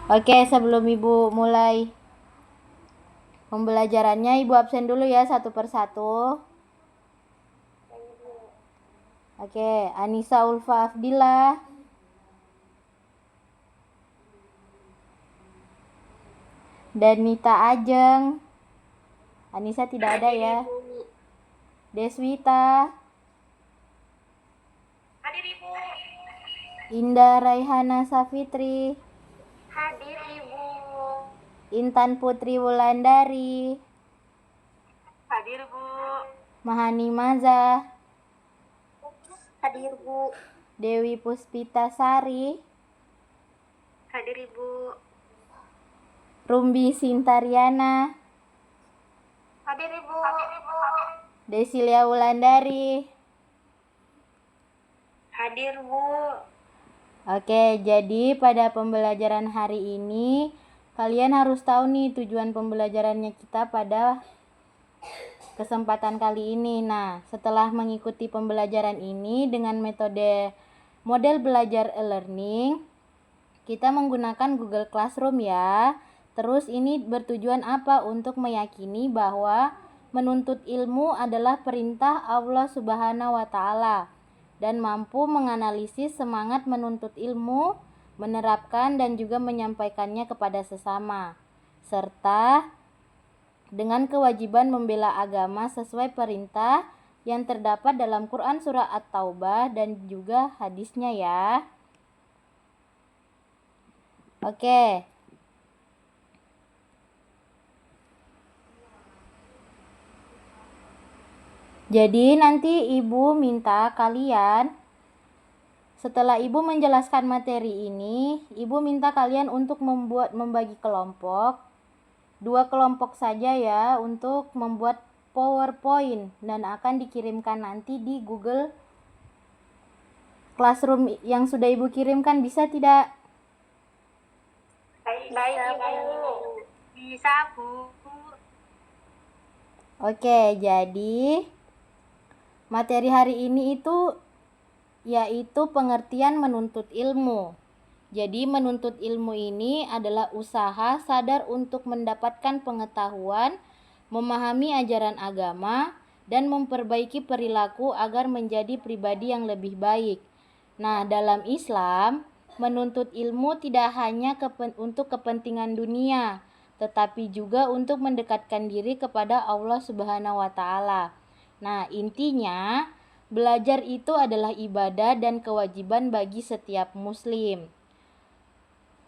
Oke, sebelum Ibu mulai pembelajarannya, Ibu absen dulu ya satu persatu. Oke, Anissa Ulfa Afdillah. Danita Ajeng. Anissa tidak ada ya. Deswita. Hadir Ibu. Indah Raihana Safitri. Hadir Ibu. Intan Putri Wulandari. Hadir Bu. Mahani Maza. Hadir Bu. Dewi Puspita Sari. Hadir Ibu. Rumbi Sintariana. Hadir Ibu. Desilia Wulandari. Hadir Bu. Oke, jadi pada pembelajaran hari ini kalian harus tahu nih tujuan pembelajarannya kita pada kesempatan kali ini. Nah, setelah mengikuti pembelajaran ini dengan metode model belajar e-learning, kita menggunakan Google Classroom ya. Terus ini bertujuan apa? Untuk meyakini bahwa menuntut ilmu adalah perintah Allah Subhanahu wa Ta'ala dan mampu menganalisis semangat menuntut ilmu, menerapkan dan juga menyampaikannya kepada sesama, serta dengan kewajiban membela agama sesuai perintah yang terdapat dalam Quran Surah At-Taubah dan juga hadisnya ya. Oke. Jadi nanti Ibu minta kalian, setelah Ibu menjelaskan materi ini, Ibu minta kalian untuk membagi kelompok. 2 kelompok saja ya untuk membuat PowerPoint dan akan dikirimkan nanti di Google Classroom yang sudah Ibu kirimkan. Bisa tidak? Baik Ibu. Bisa Bu. Oke, jadi materi hari ini itu yaitu pengertian menuntut ilmu. Jadi menuntut ilmu ini adalah usaha sadar untuk mendapatkan pengetahuan, memahami ajaran agama, dan memperbaiki perilaku agar menjadi pribadi yang lebih baik. Nah, dalam Islam, menuntut ilmu tidak hanya untuk kepentingan dunia, tetapi juga untuk mendekatkan diri kepada Allah Subhanahu wa Ta'ala. Nah, intinya belajar itu adalah ibadah dan kewajiban bagi setiap muslim.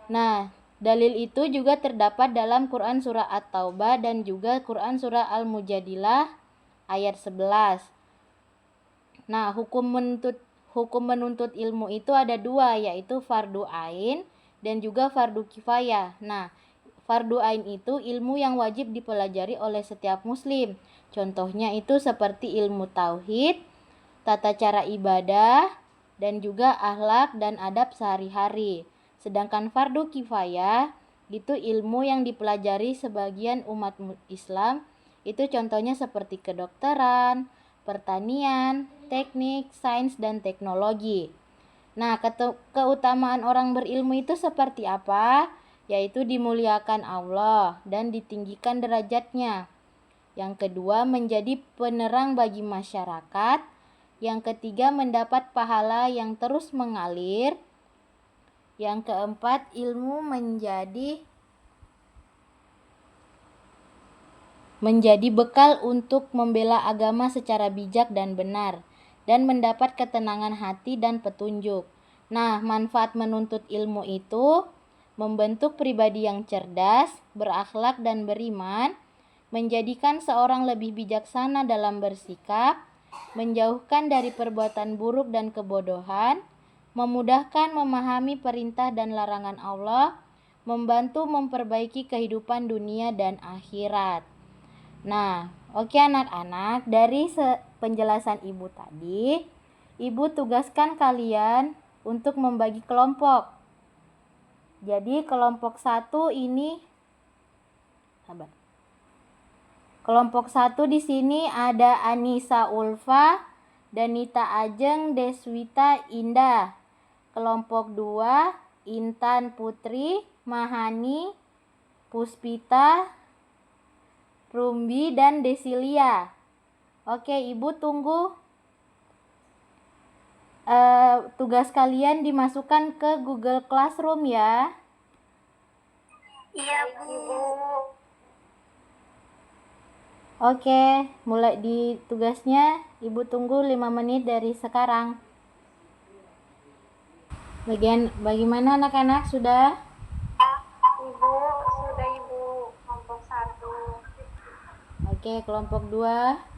Nah, dalil itu juga terdapat dalam Quran Surah At-Taubah dan juga Quran Surah Al-Mujadilah ayat 11. Nah, hukum menuntut ilmu itu ada 2, yaitu fardu ain dan juga fardu kifayah. Nah, fardu ain itu ilmu yang wajib dipelajari oleh setiap muslim. Contohnya itu seperti ilmu tauhid, tata cara ibadah, dan juga akhlak dan adab sehari-hari. Sedangkan fardu kifayah itu ilmu yang dipelajari sebagian umat Islam. Itu contohnya seperti kedokteran, pertanian, teknik, sains, dan teknologi. Nah, keutamaan orang berilmu itu seperti apa? Yaitu dimuliakan Allah dan ditinggikan derajatnya. Yang kedua, menjadi penerang bagi masyarakat. Yang ketiga, mendapat pahala yang terus mengalir. Yang keempat, ilmu menjadi bekal untuk membela agama secara bijak dan benar, dan mendapat ketenangan hati dan petunjuk. Nah, manfaat menuntut ilmu itu membentuk pribadi yang cerdas, berakhlak dan beriman, menjadikan seorang lebih bijaksana dalam bersikap, menjauhkan dari perbuatan buruk dan kebodohan, memudahkan memahami perintah dan larangan Allah, membantu memperbaiki kehidupan dunia dan akhirat. Nah, oke anak-anak, dari penjelasan Ibu tadi, Ibu tugaskan kalian untuk membagi kelompok. Jadi kelompok 1 ini Kelompok 1 di sini ada Anissa Ulfa, Danita Ajeng, Deswita Indah. Kelompok 2 Intan Putri, Mahani, Puspita, Rumbi, dan Desilia. Oke, Ibu tunggu tugas kalian dimasukkan ke Google Classroom ya. Iya, Bu. Oke, mulai di tugasnya. Ibu tunggu 5 menit dari sekarang. Bagaimana anak-anak, sudah? Ibu, sudah Ibu. Kelompok 1. Oke, kelompok 2.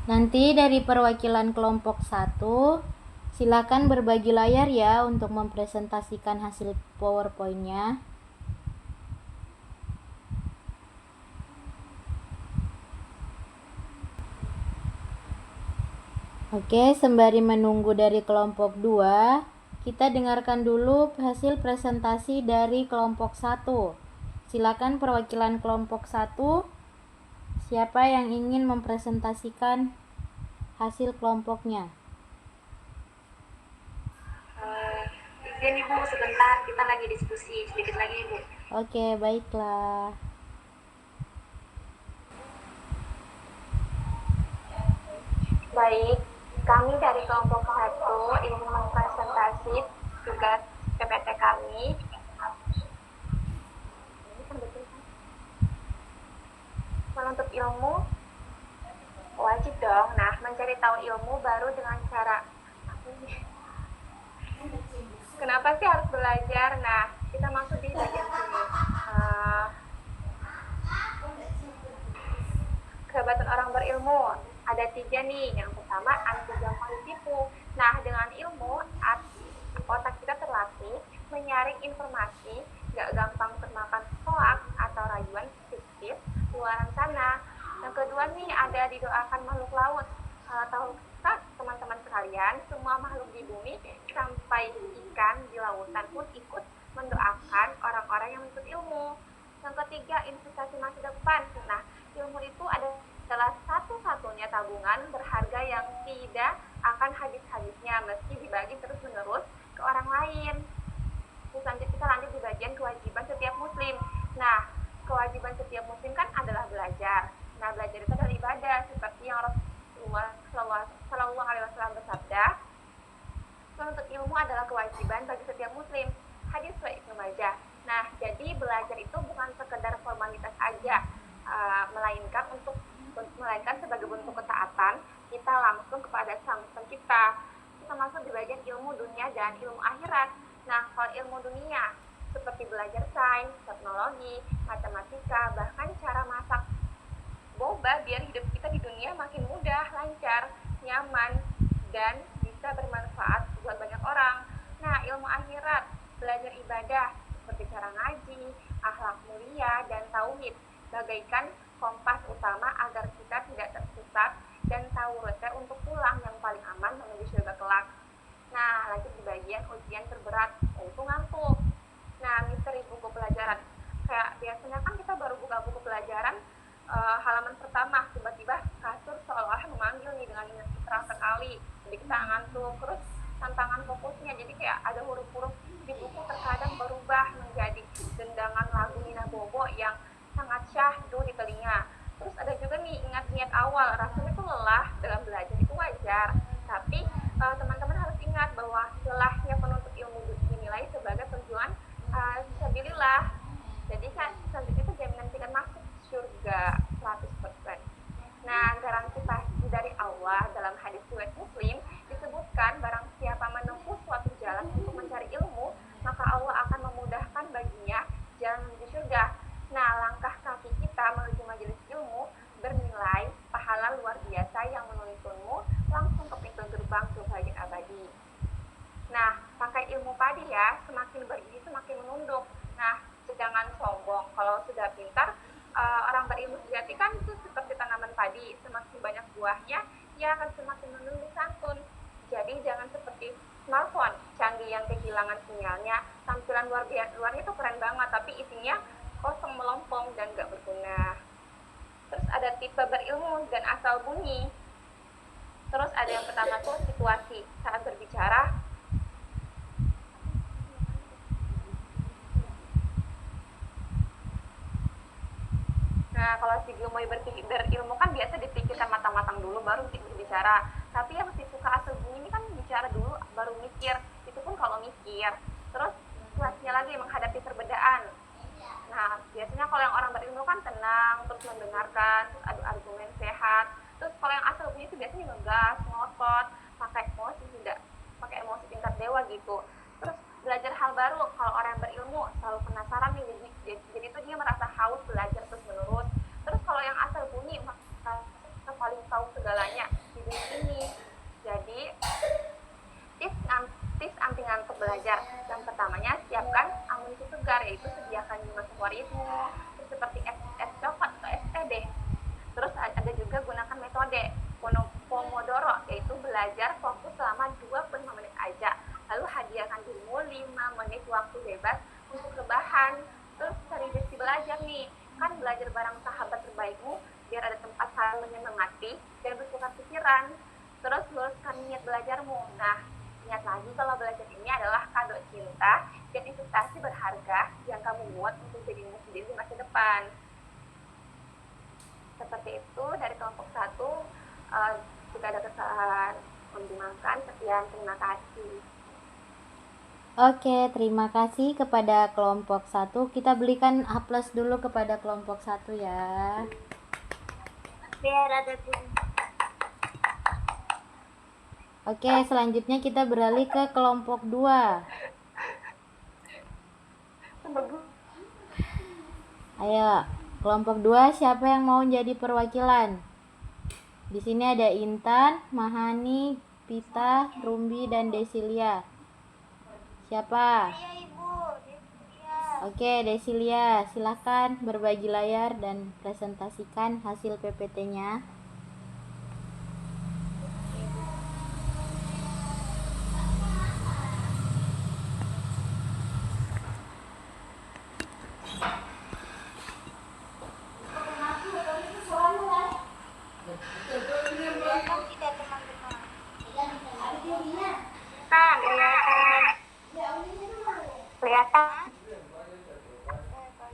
Nanti dari perwakilan kelompok 1, silakan berbagi layar ya untuk mempresentasikan hasil PowerPoint-nya. Oke, sembari menunggu dari kelompok 2, kita dengarkan dulu hasil presentasi dari kelompok 1. Silakan perwakilan kelompok 1, siapa yang ingin mempresentasikan hasil kelompoknya? Izin Ibu, sebentar. Kita lagi diskusi. Sedikit lagi Ibu. Oke, baiklah. Baik, kami dari kelompok 1 ingin mempresentasi tugas PPT kami. Menuntut ilmu wajib dong. Nah, mencari tahu ilmu baru dengan cara kenapa sih harus belajar? Nah, kita masuk di bagian sini. Kehebatan orang berilmu ada 3 nih. Yang pertama, anti gampang ditipu. Nah, dengan ilmu, otak kita terlatih menyaring informasi, gak gampang termakan hoax atau rayuan fiktif luaran sana. Yang kedua nih, ada didoakan makhluk laut. Tahukah teman-teman sekalian, semua makhluk di bumi sampai ikan di lautan pun ikut mendoakan orang-orang yang menuntut ilmu. Yang ketiga, investasi masa depan. Nah, ilmu itu adalah satu-satunya tabungan berharga yang tidak akan habis-habisnya meski dibagi terus-menerus ke orang lain. Selanjutnya kita lanjut di bagian kewajiban setiap muslim. Nah, kewajiban setiap muslim kan adalah belajar. Nah, belajar itu adalah ibadah seperti yang Rasulullah Shallallahu Alaihi Wasallam bersabda, menuntut ilmu adalah kewajiban bagi setiap muslim. Hadis riwayat Ibnu Majah. Nah, jadi belajar itu bukan sekedar formalitas aja, melainkan sebagai bentuk ketaatan kita langsung kepada Sang Pencipta. Kita masuk di bagian ilmu dunia dan ilmu akhirat. Nah, kalau ilmu dunia seperti belajar sains, teknologi, matematika, bahkan cara masak boba biar hidup kita di dunia makin mudah, lancar, nyaman, dan bisa bermanfaat buat banyak orang. Nah, ilmu akhirat, belajar ibadah seperti cara ngaji, akhlak mulia, dan tauhid, bagaikan kompas utama agar kita tidak tersesat dan tahu rute untuk pulang yang paling aman menuju surga kelak. Nah, lanjut di bagian ujian terberat, yaitu ngantuk. Nah, misteri buku pelajaran. Kayak biasanya kan kita baru buka buku pelajaran, halaman pertama, tiba-tiba kasur seolah-olah memanggil nih dengan keras sekali. Jadi kita ngantuk, terus tantangan fokusnya. Jadi kayak ada huruf-huruf di buku terkadang berubah menjadi dendangan lagu Nina Bobo yang sangat syahdu di telinga. Terus ada juga nih ingat niat awal, rasanya tuh lelah dalam belajar itu wajar. Tapi teman-teman harus ingat bahwa lelahnya penuntut ilmu dinilai sebagai perjuangan fisabilillah. Jadi kan selanjutnya itu jaminan tiket masuk surga 100%. Nah, garansi pasti dari Allah dalam hadis riwayat Muslim disebutkan barang siapa menempuh suatu jalan untuk mencari ilmu, maka Allah akan memudahkan baginya jalan menuju surga. Nah, langkah kaki kita menuju majelis ilmu bernilai pahala luar biasa yang menuntunmu langsung ke pintu gerbang kebahagiaan abadi. Nah, pakai ilmu padi ya, semakin bergizi semakin menunduk. Nah, jangan sombong. Kalau sudah pintar, orang berilmu sejati kan itu seperti tanaman padi, semakin banyak buahnya, ia akan semakin menunduk santun. Jadi jangan seperti smartphone canggih yang kehilangan sinyalnya, tampilan luarnya itu keren banget, tapi isinya kosong melompong dan gak berguna. Terus ada tipe berilmu dan asal bunyi. Terus ada yang pertama tuh situasi saat berbicara. Nah, kalau si gemoy berilmu kan biasa dipikirkan matang-matang dulu baru berbicara. Tapi yang si suka asal bunyi ini kan bicara dulu baru mikir. Itu pun kalau mikir. Terus situasinya lagi menghadapi perbedaan. Nah, biasanya kalau yang orang berilmu kan tenang, terus mendengarkan, terus adu argumen sehat. Terus kalau yang asal bunyi itu biasanya ngegas, ngotot, pakai emosi tidak, pakai emosi tingkat dewa gitu. Terus belajar hal baru, kalau orang yang berilmu selalu penasaran nih, jadi itu dia merasa haus belajar terus menerus. Terus kalau yang asal bunyi merasa paling tahu segalanya di dunia ini. Jadi tips anti ngantuk belajar. Yang pertamanya, siapkan amunisi segar, yaitu sediakan 5 favoritmu, seperti es coklat atau es teh deh. Terus ada juga gunakan metode Pomodoro, yaitu belajar fokus selama 25 menit aja. Lalu hadiahkan dirimu 5 menit waktu bebas untuk rebahan. Terus cari besi belajar nih. Kan belajar bareng sahabat terbaikmu, biar ada tempat saling menyemangati dan bertukar pikiran. Terus luruskan niat belajarmu. Nah, ingat lagi kalau belajar ini adalah kado cinta dan investasi berharga yang kamu buat untuk dirimu sendiri di masa depan. Seperti itu dari kelompok 1. Jika ada kesalahan menggunakan, sekian, terima kasih. Oke, terima kasih kepada kelompok 1. Kita berikan A+ dulu kepada kelompok 1 ya. Biar ada Oke, selanjutnya kita beralih ke kelompok 2. Ayo, kelompok 2 siapa yang mau jadi perwakilan? Di sini ada Intan, Mahani, Pita, Rumbi, dan Desilia. Siapa? Saya Ibu, Desilia. Oke, Desilia, silakan berbagi layar dan presentasikan hasil PPT-nya. Kelihatan tidak teman-teman?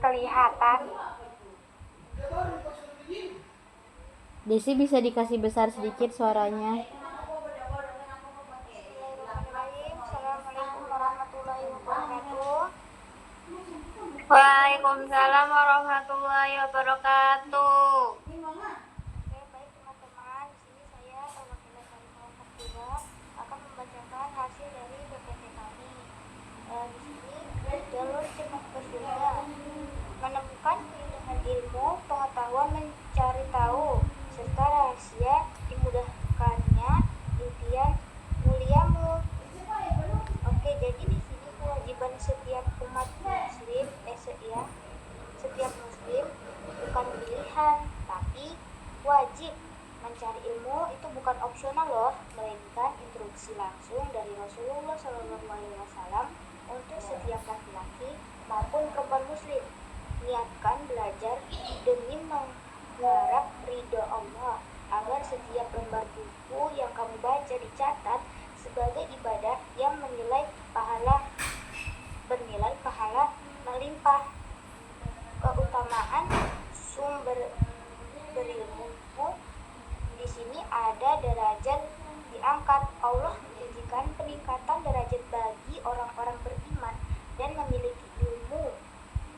Kelihatan. Desi bisa dikasih besar sedikit suaranya. Bismillahirrahmanirrahim. Assalamualaikum warahmatullahi wabarakatuh. Waalaikumsalam warahmatullahi wabarakatuh. Oke, baik teman-teman. Di sini saya perwakilan dari kelompok 2 akan membacakan hasil dari PPT kami. Di sini jalur cepat ke surga. Menemukan keindahan ilmu, pengetahuan mencari tahu, serta rahasia dimudahkannya impian muliamu. Oke, jadi di sini kewajiban setiap umat muslim, setiap muslim bukan pilihan, tapi wajib. Mencari ilmu itu bukan opsional loh, melainkan instruksi langsung dari Rasulullah SAW untuk setiap laki-laki maupun perempuan muslim. Niatkan belajar demi mengharap ridho Allah, agar setiap lembar buku yang kamu baca dicatat sebagai ibadah yang bernilai pahala melimpah. Keutamaan sumber berilmu, di sini ada derajat diangkat. Allah menjanjikan peningkatan derajat bagi orang-orang beriman dan memiliki ilmu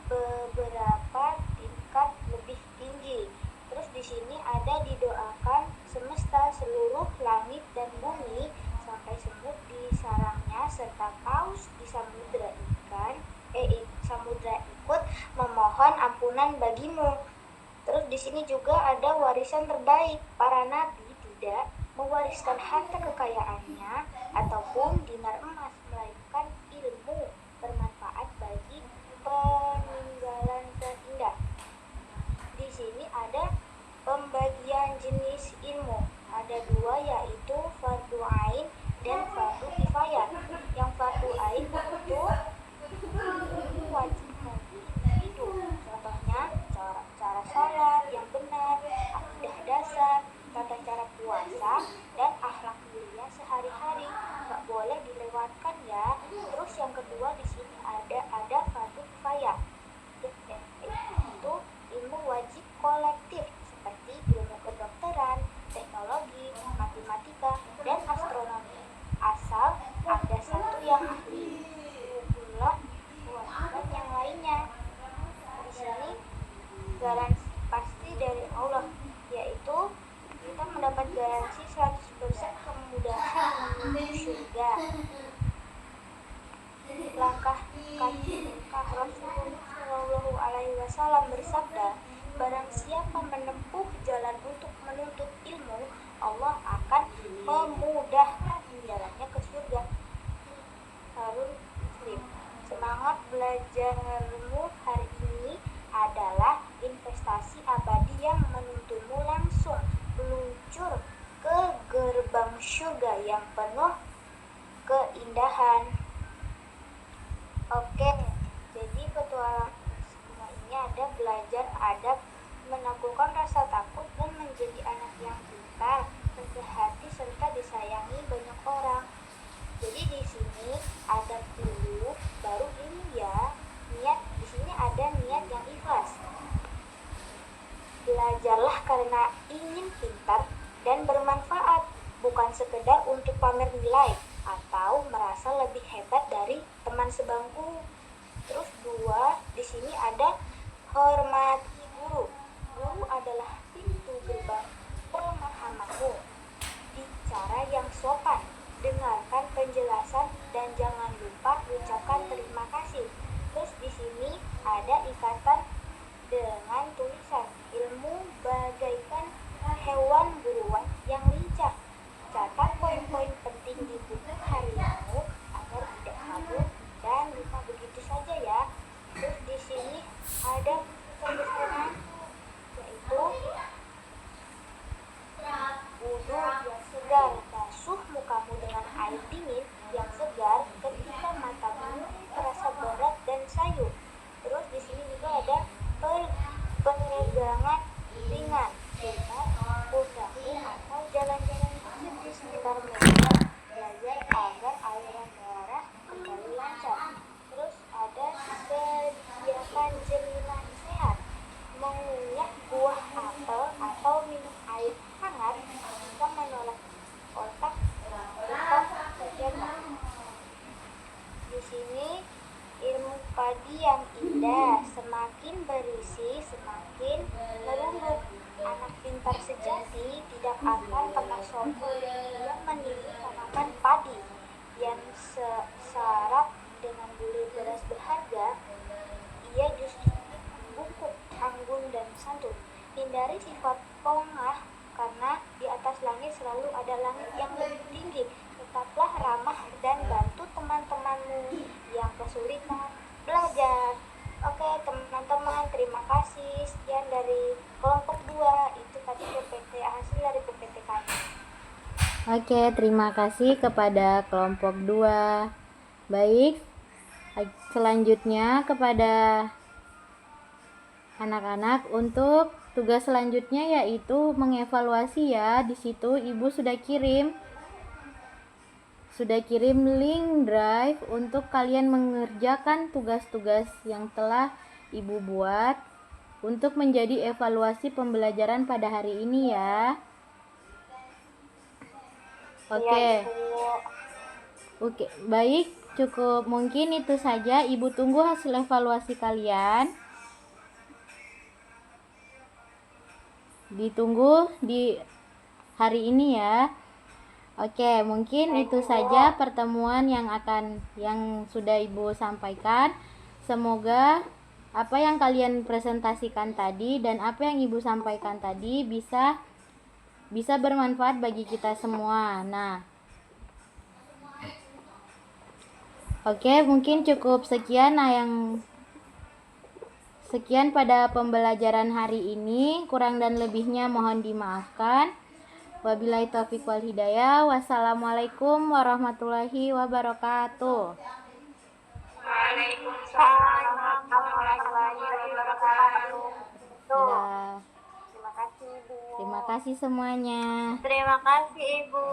beberapa tingkat lebih tinggi. Terus di sini ada didoakan semesta, seluruh langit dan bumi, sampai semut di sarangnya, serta paus di samudra ikut memohon ampunan bagimu. Terus di sini juga ada warisan terbaik. Para nabi tidak mewariskan harta kekayaannya ataupun dinar emas, melainkan ilmu bermanfaat bagi peninggalan terindah. Di sini ada pembagian jenis ilmu. Ada 2, yaitu fardu ain dan fardu kifayah. Yang fardu ain itu wajib bagi individu. Contohnya cara sholat yang benar, akidah dasar, tata cara puasa, dan akhlak wasallam bersabda, barang siapa menempuh jalan untuk menuntut ilmu, Allah akan memudahkan jalannya ke surga. Harun Muslim. Semangat belajarmu hari ini adalah investasi abadi yang menuntunmu langsung meluncur ke gerbang surga yang penuh keindahan. Oke, jadi petualang semua ini ada belajar adab, menaklukkan rasa takut, dan menjadi anak yang pintar, rendah hati, serta disayangi banyak orang. Jadi di sini adab dulu, baru ilmu ya. Niat di sini ada niat yang ikhlas. Belajarlah karena ingin pintar dan bermanfaat, bukan sekedar untuk pamer nilai atau merasa lebih hebat dari teman sebangku. Terus 2, di sini ada hormati guru. Guru adalah pintu gerbang pemahamanmu. Bicara yang sopan, dengarkan penjelasan, dan jangan lupa ucapkan terima kasih. Terus di sini ada ikatan dengan tulisan. Ilmu bagaikan hewan buruan yang lincah. Catat poin-poin penting di buku harianmu agar tidak kabur dan lupa begitu saja ya. Terus di sini ada tulisan yaitu wudhu yang segar. Basuh mukamu dengan air dingin yang segar ketika matamu terasa berat dan sayu. Terus di sini juga ada peregangan ringan. Putar pundakmu atau jalan-jalan kecil di sekitar meja. Belajar agar aliran darah kembali lancar. Terus ada sediakan cemilan sehat. Mengunyah buah apel atau minum air hangat bisa menolak otak tetap terjaga. Di sini ilmu padi yang indah, semakin berisi semakin merunduk. Anak pintar sejati tidak akan pernah sombong. Ia meniru tanaman padi yang syarat dengan bulu beras berharga. Ia justru bungkuk, anggun, dan santun. Hindari sifat pongah, karena di atas langit selalu ada langit yang lebih tinggi. Tetaplah ramah dan bantu teman-temanmu yang kesulitan belajar. Oke teman-teman, terima kasih. Sekian dari kelompok 2. Itu tadi PPT, hasil dari PPT kami. Oke, terima kasih kepada kelompok 2. Baik, selanjutnya kepada anak-anak untuk tugas selanjutnya yaitu mengevaluasi ya. Di situ Ibu sudah kirim link drive untuk kalian mengerjakan tugas-tugas yang telah Ibu buat untuk menjadi evaluasi pembelajaran pada hari ini ya. Oke, baik, cukup mungkin itu saja. Ibu tunggu hasil evaluasi kalian. Ditunggu di hari ini ya. Oke, mungkin itu saja pertemuan yang sudah Ibu sampaikan. Semoga apa yang kalian presentasikan tadi dan apa yang Ibu sampaikan tadi bisa bermanfaat bagi kita semua. Nah, oke, mungkin cukup sekian sekian pada pembelajaran hari ini. Kurang dan lebihnya mohon dimaafkan. Wabillahi taufiq wal hidayah. Wassalamualaikum warahmatullahi wabarakatuh. Waalaikumsalam warahmatullahi wabarakatuh. Dadah. Terima kasih, Ibu. Terima kasih semuanya. Terima kasih, Ibu.